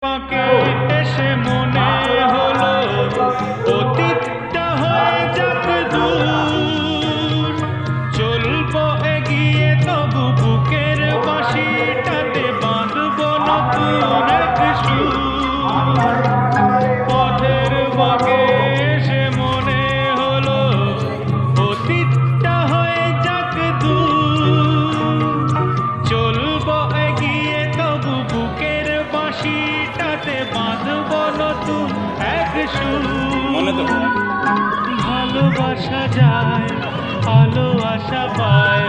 পাকে এসে মনে হলো অতীতটা হয়ে যাক দূর, চলবো এগিয়ে তবু বুকের বাঁশিটাতে বাঁধবো নতুন এক সুর। পথের বাঁকে এসে মনে হলো অতীতটা হয়ে যাক দূর, চলবো এগিয়ে তবু বুকের বাঁশিটাতে বাঁধবো নতুন এক সুর। ভালোবাসা যায়, ভালো আশা পায়।